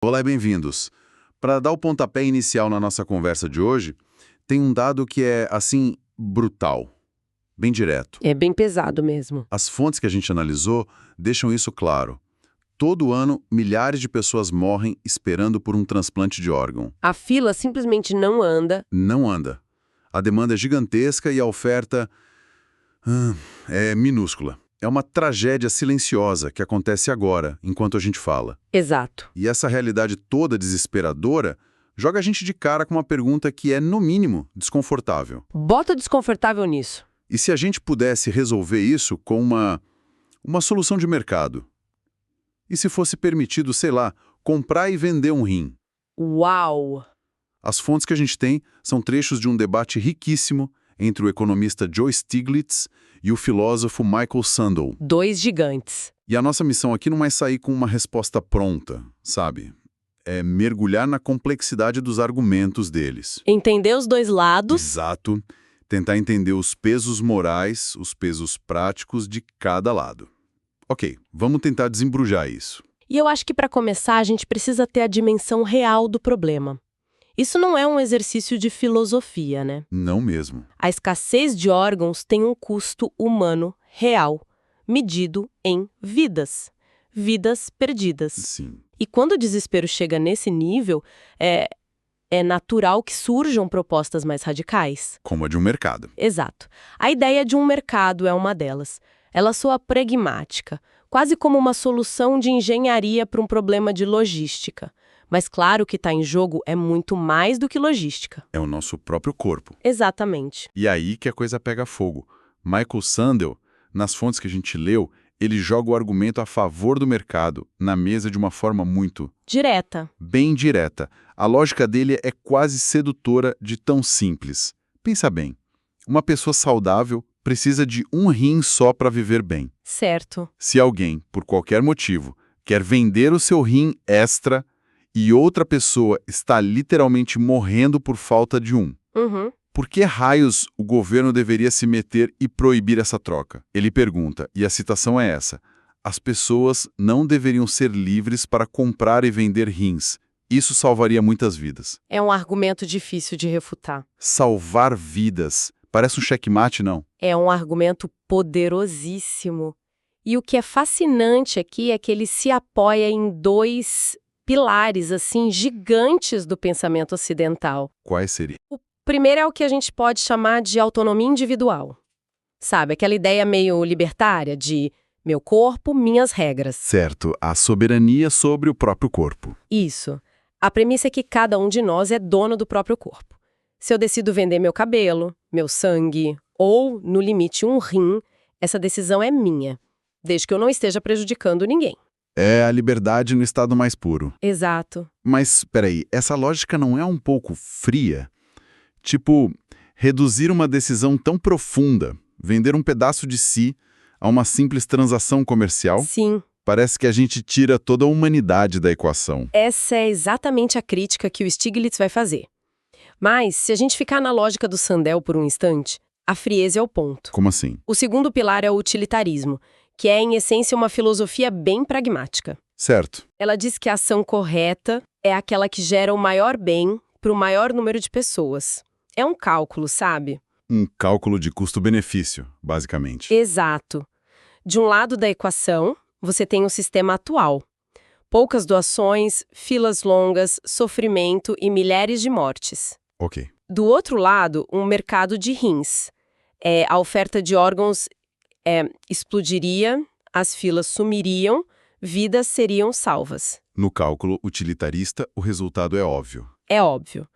Olá e bem-vindos. Para dar o pontapé inicial na nossa conversa de hoje, tem um dado que é, assim, brutal, bem direto. É bem pesado mesmo. As fontes que a gente analisou deixam isso claro. Todo ano, milhares de pessoas morrem esperando por um transplante de órgão. A fila simplesmente não anda. Não anda. A demanda é gigantesca e a oferta é minúscula. É uma tragédia silenciosa que acontece agora, enquanto a gente fala. Exato. E essa realidade toda desesperadora joga a gente de cara com uma pergunta que é, no mínimo, desconfortável. Bota desconfortável nisso. E se a gente pudesse resolver isso com uma solução de mercado? E se fosse permitido, sei lá, comprar e vender um rim? Uau! As fontes que a gente tem são trechos de um debate riquíssimo entre o economista Joe Stiglitz e o filósofo Michael Sandel. Dois gigantes. E a nossa missão aqui não é sair com uma resposta pronta, sabe? É mergulhar na complexidade dos argumentos deles. Entender os dois lados. Exato. Tentar entender os pesos morais, os pesos práticos de cada lado. Ok, vamos tentar desembrujar isso. E eu acho que para começar a gente precisa ter a dimensão real do problema. Isso não é um exercício de filosofia, né? Não mesmo. A escassez de órgãos tem um custo humano real, medido em vidas. Vidas perdidas. Sim. E quando o desespero chega nesse nível, é natural que surjam propostas mais radicais. Como a de um mercado. Exato. A ideia de um mercado é uma delas. Ela soa pragmática, quase como uma solução de engenharia para um problema de logística. Mas claro que está em jogo é muito mais do que logística. É o nosso próprio corpo. Exatamente. E aí que a coisa pega fogo. Michael Sandel, nas fontes que a gente leu, ele joga o argumento a favor do mercado, na mesa de uma forma muito... Direta. bem direta. A lógica dele é quase sedutora de tão simples. Pensa bem, uma pessoa saudável precisa de um rim só para viver bem. Certo. Se alguém, por qualquer motivo, quer vender o seu rim extra e outra pessoa está literalmente morrendo por falta de um, Uhum. por que raios o governo deveria se meter e proibir essa troca? Ele pergunta, e a citação é essa: as pessoas não deveriam ser livres para comprar e vender rins. Isso salvaria muitas vidas. É um argumento difícil de refutar. Salvar vidas. Parece um checkmate, não? É um argumento poderosíssimo. E o que é fascinante aqui é que ele se apoia em dois pilares, assim, gigantes do pensamento ocidental. Quais seriam? O primeiro é o que a gente pode chamar de autonomia individual. Sabe, aquela ideia meio libertária de meu corpo, minhas regras. Certo, a soberania sobre o próprio corpo. Isso. A premissa é que cada um de nós é dono do próprio corpo. Se eu decido vender meu cabelo, meu sangue ou, no limite, um rim, essa decisão é minha, desde que eu não esteja prejudicando ninguém. É a liberdade no estado mais puro. Exato. Mas, peraí, essa lógica não é um pouco fria? Tipo, reduzir uma decisão tão profunda, vender um pedaço de si a uma simples transação comercial? Sim. Parece que a gente tira toda a humanidade da equação. Essa é exatamente a crítica que o Stiglitz vai fazer. Mas, se a gente ficar na lógica do Sandel por um instante, a frieza é o ponto. Como assim? O segundo pilar é o utilitarismo, que é, em essência, uma filosofia bem pragmática. Certo. Ela diz que a ação correta é aquela que gera o maior bem para o maior número de pessoas. É um cálculo, sabe? Um cálculo de custo-benefício, basicamente. Exato. De um lado da equação, você tem o sistema atual. Poucas doações, filas longas, sofrimento e milhares de mortes. Ok. Do outro lado, um mercado de rins. A oferta de órgãos explodiria, as filas sumiriam, vidas seriam salvas. No cálculo utilitarista, o resultado é óbvio. É óbvio.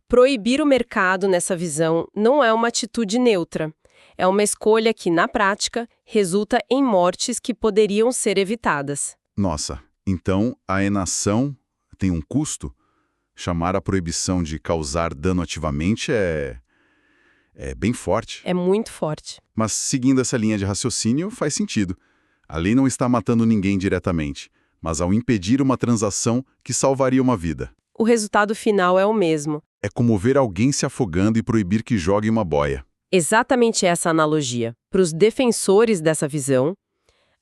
Proibir o mercado nessa visão não é uma atitude neutra. É uma escolha que, na prática, resulta em mortes que poderiam ser evitadas. Nossa, então a inação tem um custo? Chamar a proibição de causar dano ativamente é bem forte. É muito forte. Mas seguindo essa linha de raciocínio, faz sentido. A lei não está matando ninguém diretamente, mas ao impedir uma transação que salvaria uma vida. O resultado final é o mesmo. É como ver alguém se afogando e proibir que jogue uma boia. Exatamente essa analogia. Para os defensores dessa visão,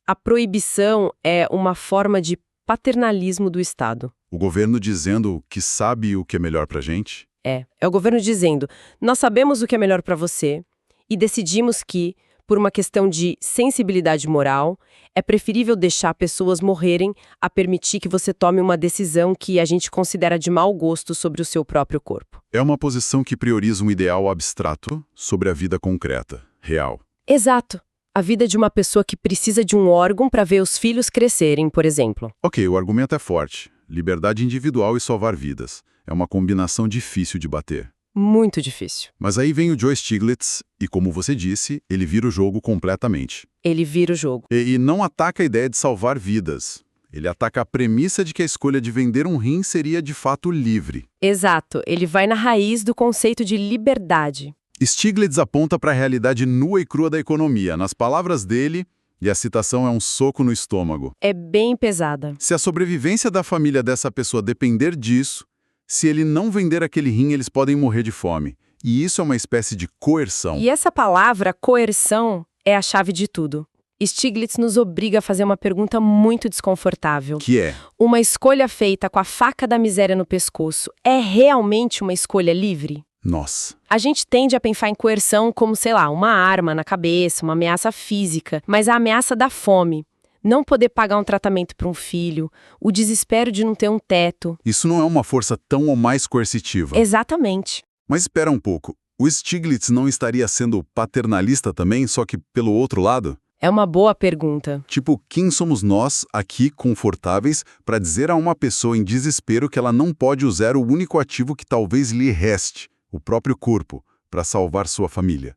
a proibição é uma forma de paternalismo do Estado. O governo dizendo que sabe o que é melhor pra gente? É o governo dizendo: nós sabemos o que é melhor para você e decidimos que, por uma questão de sensibilidade moral, é preferível deixar pessoas morrerem a permitir que você tome uma decisão que a gente considera de mau gosto sobre o seu próprio corpo. É uma posição que prioriza um ideal abstrato sobre a vida concreta, real. Exato. A vida de uma pessoa que precisa de um órgão para ver os filhos crescerem, por exemplo. Ok, o argumento é forte. Liberdade individual e salvar vidas. É uma combinação difícil de bater. Muito difícil. Mas aí vem o Joe Stiglitz e, como você disse, ele vira o jogo completamente. Ele vira o jogo. E não ataca a ideia de salvar vidas. Ele ataca a premissa de que a escolha de vender um rim seria de fato livre. Exato. Ele vai na raiz do conceito de liberdade. Stiglitz aponta para a realidade nua e crua da economia. Nas palavras dele, e a citação é um soco no estômago. É bem pesada. Se a sobrevivência da família dessa pessoa depender disso, se ele não vender aquele rim, eles podem morrer de fome. E isso é uma espécie de coerção. E essa palavra, coerção, é a chave de tudo. Stiglitz nos obriga a fazer uma pergunta muito desconfortável. Que é? Uma escolha feita com a faca da miséria no pescoço é realmente uma escolha livre? Nossa. A gente tende a pensar em coerção como, sei lá, uma arma na cabeça, uma ameaça física, mas a ameaça da fome, não poder pagar um tratamento para um filho, o desespero de não ter um teto. Isso não é uma força tão ou mais coercitiva. Exatamente. Mas espera um pouco. O Stiglitz não estaria sendo paternalista também, só que pelo outro lado? É uma boa pergunta. Tipo, quem somos nós, aqui, confortáveis, para dizer a uma pessoa em desespero que ela não pode usar o único ativo que talvez lhe reste, o próprio corpo, para salvar sua família?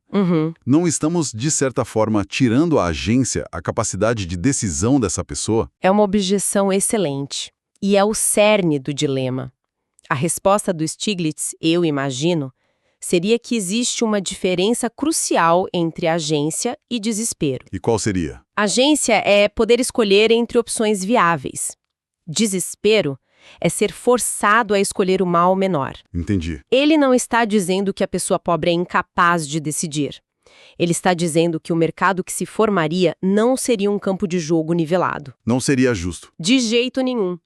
Não estamos, de certa forma, tirando a agência, a capacidade de decisão dessa pessoa? É uma objeção excelente. E é o cerne do dilema. A resposta do Stiglitz, eu imagino, seria que existe uma diferença crucial entre agência e desespero. E qual seria? Agência é poder escolher entre opções viáveis. Desespero é ser forçado a escolher o mal menor. Entendi. Ele não está dizendo que a pessoa pobre é incapaz de decidir. Ele está dizendo que o mercado que se formaria não seria um campo de jogo nivelado. Não seria justo. De jeito nenhum.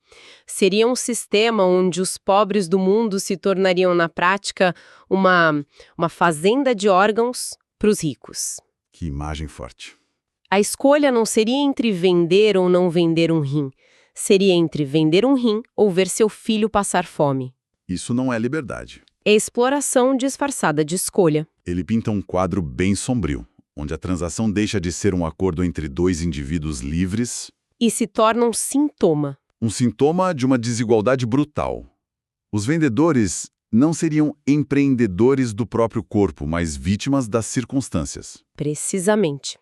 Seria um sistema onde os pobres do mundo se tornariam, na prática, uma fazenda de órgãos para os ricos. Que imagem forte. A escolha não seria entre vender ou não vender um rim. Seria entre vender um rim ou ver seu filho passar fome. Isso não é liberdade. É exploração disfarçada de escolha. Ele pinta um quadro bem sombrio, onde a transação deixa de ser um acordo entre dois indivíduos livres E se torna um sintoma. um sintoma de uma desigualdade brutal. Os vendedores não seriam empreendedores do próprio corpo, mas vítimas das circunstâncias. Precisamente.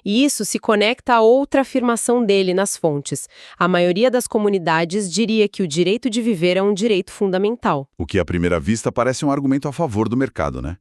E isso se conecta a outra afirmação dele nas fontes. A maioria das comunidades diria que o direito de viver é um direito fundamental. O que, à primeira vista, parece um argumento a favor do mercado, né?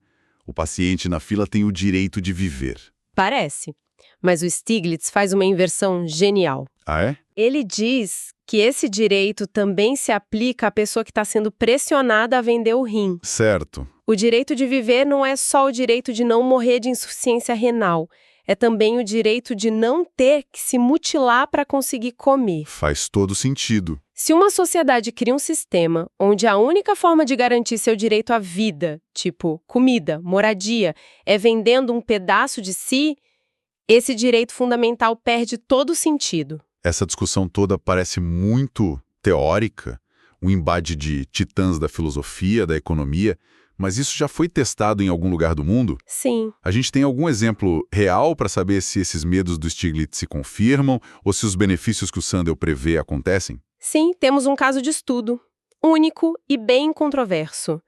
O paciente na fila tem o direito de viver. Parece. Mas o Stiglitz faz uma inversão genial. Ah, é? Ele diz que esse direito também se aplica à pessoa que está sendo pressionada a vender o rim. Certo. O direito de viver não é só o direito de não morrer de insuficiência renal. É também o direito de não ter que se mutilar para conseguir comer. Faz todo sentido. Se uma sociedade cria um sistema onde a única forma de garantir seu direito à vida, tipo comida, moradia, é vendendo um pedaço de si, esse direito fundamental perde todo o sentido. Essa discussão toda parece muito teórica, um embate de titãs da filosofia, da economia, mas isso já foi testado em algum lugar do mundo? Sim. A gente tem algum exemplo real para saber se esses medos do Stiglitz se confirmam ou se os benefícios que o Sandel prevê acontecem? Sim, temos um caso de estudo, único e bem controverso.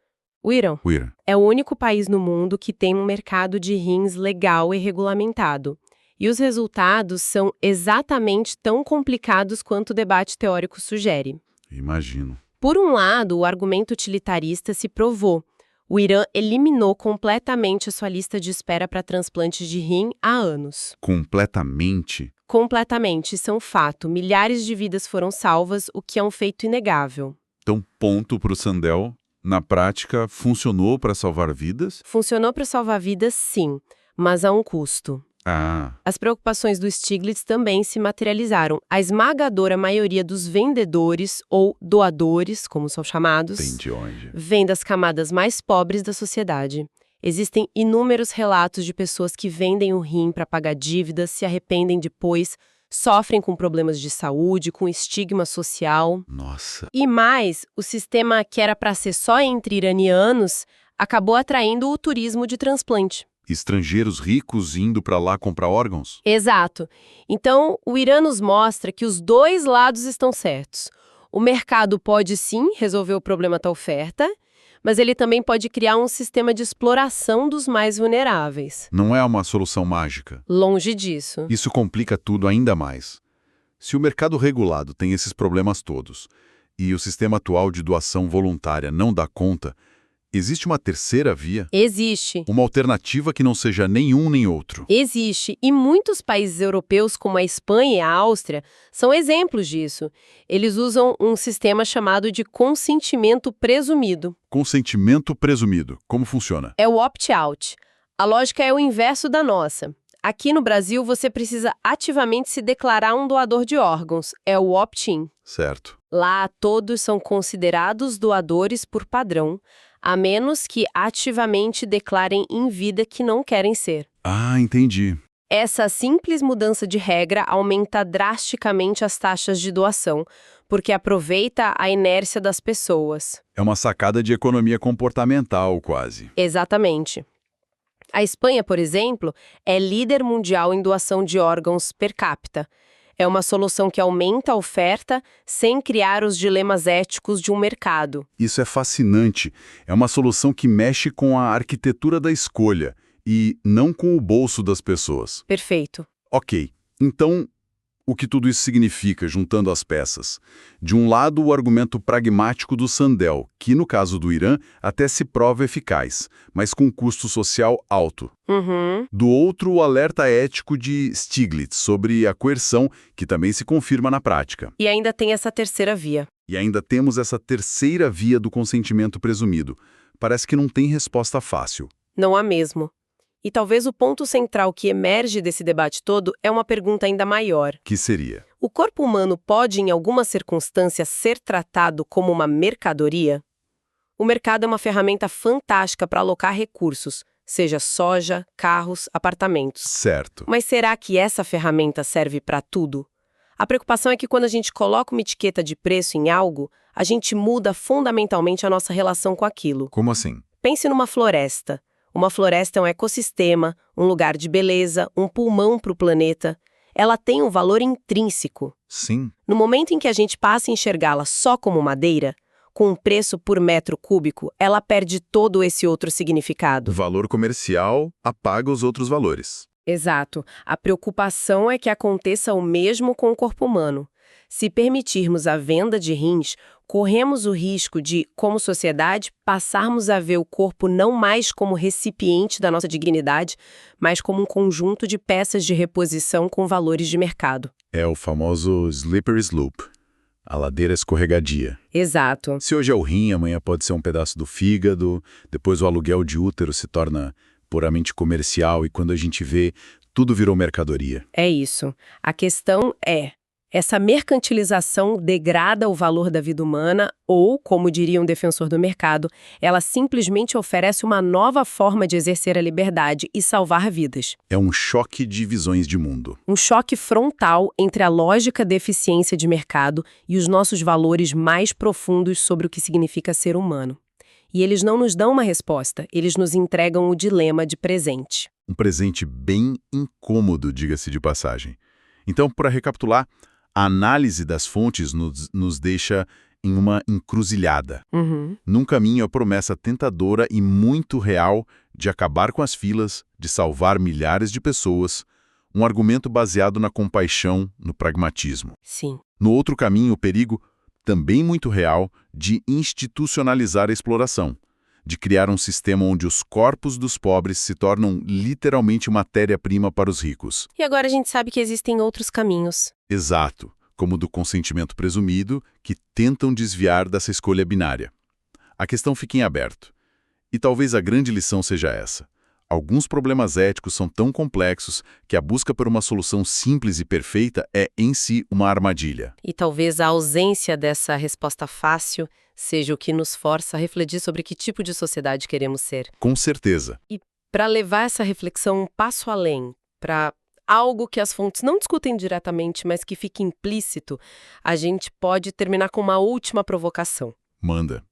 O Irã é o único país no mundo que tem um mercado de rins legal e regulamentado. E os resultados são exatamente tão complicados quanto o debate teórico sugere. Imagino. Por um lado, o argumento utilitarista se provou. O Irã eliminou completamente a sua lista de espera para transplantes de rim há anos. Completamente? Completamente, isso é um fato. Milhares de vidas foram salvas, o que é um feito inegável. Então, ponto para o Sandel. Na prática, funcionou para salvar vidas? Funcionou para salvar vidas, sim, mas a um custo. Ah, As preocupações do Stiglitz também se materializaram. A esmagadora maioria dos vendedores, ou doadores, como são chamados, entendi onde. vem das camadas mais pobres da sociedade. Existem inúmeros relatos de pessoas que vendem o rim para pagar dívidas, se arrependem depois, sofrem com problemas de saúde, com estigma social. Nossa. E mais, o sistema que era para ser só entre iranianos acabou atraindo o turismo de transplante. Estrangeiros ricos indo para lá comprar órgãos? Exato. Então, o Irã nos mostra que os dois lados estão certos. O mercado pode sim resolver o problema da oferta, mas ele também pode criar um sistema de exploração dos mais vulneráveis. Não é uma solução mágica. Longe disso. Isso complica tudo ainda mais. Se o mercado regulado tem esses problemas todos e o sistema atual de doação voluntária não dá conta, existe uma terceira via? Existe. Uma alternativa que não seja nenhum nem outro? Existe, e muitos países europeus, como a Espanha e a Áustria, são exemplos disso. Eles usam um sistema chamado de consentimento presumido. Consentimento presumido. Como funciona? É o opt-out. A lógica é o inverso da nossa. Aqui no Brasil, você precisa ativamente se declarar um doador de órgãos. É o opt-in. Certo. Lá, todos são considerados doadores por padrão, a menos que ativamente declarem em vida que não querem ser. Ah, entendi. Essa simples mudança de regra aumenta drasticamente as taxas de doação, porque aproveita a inércia das pessoas. É uma sacada de economia comportamental, quase. Exatamente. A Espanha, por exemplo, é líder mundial em doação de órgãos per capita. É uma solução que aumenta a oferta sem criar os dilemas éticos de um mercado. Isso é fascinante. É uma solução que mexe com a arquitetura da escolha e não com o bolso das pessoas. Perfeito. Ok, então o que tudo isso significa, juntando as peças? De um lado, o argumento pragmático do Sandel, que no caso do Irã até se prova eficaz, mas com custo social alto. Uhum. Do outro, o alerta ético de Stiglitz sobre a coerção, que também se confirma na prática. E ainda tem essa terceira via. E ainda temos essa terceira via do consentimento presumido. Parece que não tem resposta fácil. Não há mesmo. E talvez o ponto central que emerge desse debate todo é uma pergunta ainda maior. Que seria? O corpo humano pode, em alguma circunstância, ser tratado como uma mercadoria? O mercado é uma ferramenta fantástica para alocar recursos, seja soja, carros, apartamentos. Certo. Mas será que essa ferramenta serve para tudo? A preocupação é que quando a gente coloca uma etiqueta de preço em algo, a gente muda fundamentalmente a nossa relação com aquilo. Como assim? Pense numa floresta. Uma floresta é um ecossistema, um lugar de beleza, um pulmão para o planeta. Ela tem um valor intrínseco. Sim. No momento em que a gente passa a enxergá-la só como madeira, com um preço por metro cúbico, ela perde todo esse outro significado. O valor comercial apaga os outros valores. Exato. A preocupação é que aconteça o mesmo com o corpo humano. Se permitirmos a venda de rins, corremos o risco de, como sociedade, passarmos a ver o corpo não mais como recipiente da nossa dignidade, mas como um conjunto de peças de reposição com valores de mercado. É o famoso slippery slope, a ladeira escorregadia. Exato. Se hoje é o rim, amanhã pode ser um pedaço do fígado, depois o aluguel de útero se torna puramente comercial e quando a gente vê, tudo virou mercadoria. É isso. A questão é: essa mercantilização degrada o valor da vida humana ou, como diria um defensor do mercado, ela simplesmente oferece uma nova forma de exercer a liberdade e salvar vidas. É um choque de visões de mundo. Um choque frontal entre a lógica da eficiência de mercado e os nossos valores mais profundos sobre o que significa ser humano. E eles não nos dão uma resposta, eles nos entregam o dilema de presente. Um presente bem incômodo, diga-se de passagem. Então, para recapitular, a análise das fontes nos deixa em uma encruzilhada. Num caminho a promessa tentadora e muito real de acabar com as filas, de salvar milhares de pessoas, um argumento baseado na compaixão, no pragmatismo. Sim. No outro caminho, o perigo, também muito real, de institucionalizar a exploração, de criar um sistema onde os corpos dos pobres se tornam literalmente matéria-prima para os ricos. E agora a gente sabe que existem outros caminhos. Exato, como o do consentimento presumido, que tentam desviar dessa escolha binária. A questão fica em aberto. E talvez a grande lição seja essa. Alguns problemas éticos são tão complexos que a busca por uma solução simples e perfeita é, em si, uma armadilha. E talvez a ausência dessa resposta fácil seja o que nos força a refletir sobre que tipo de sociedade queremos ser. Com certeza. E para levar essa reflexão um passo além, para algo que as fontes não discutem diretamente, mas que fica implícito, a gente pode terminar com uma última provocação. Manda.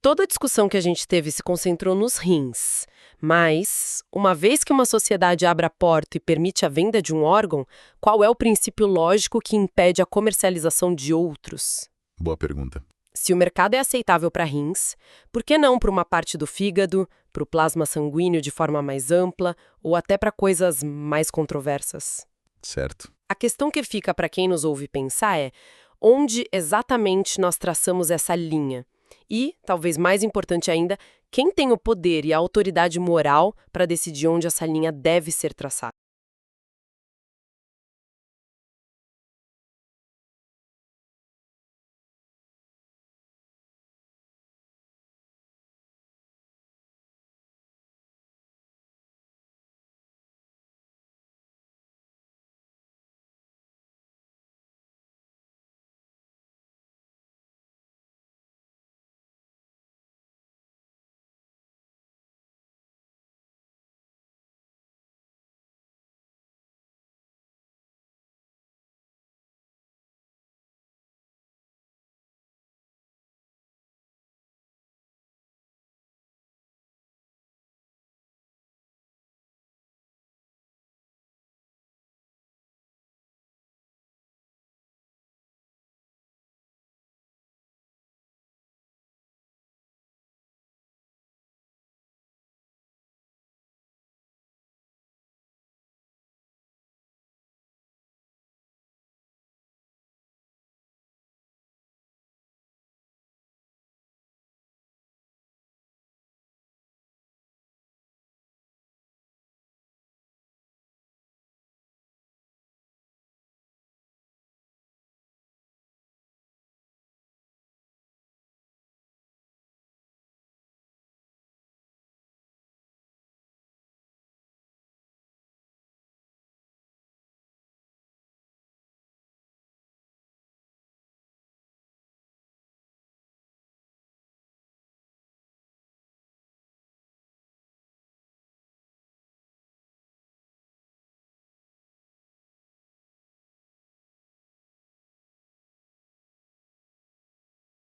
Toda a discussão que a gente teve se concentrou nos rins, mas, uma vez que uma sociedade abre a porta e permite a venda de um órgão, qual é o princípio lógico que impede a comercialização de outros? Boa pergunta. Se o mercado é aceitável para rins, por que não para uma parte do fígado, para o plasma sanguíneo de forma mais ampla ou até para coisas mais controversas? Certo. A questão que fica para quem nos ouve pensar é: onde exatamente nós traçamos essa linha? E, talvez mais importante ainda, quem tem o poder e a autoridade moral para decidir onde essa linha deve ser traçada?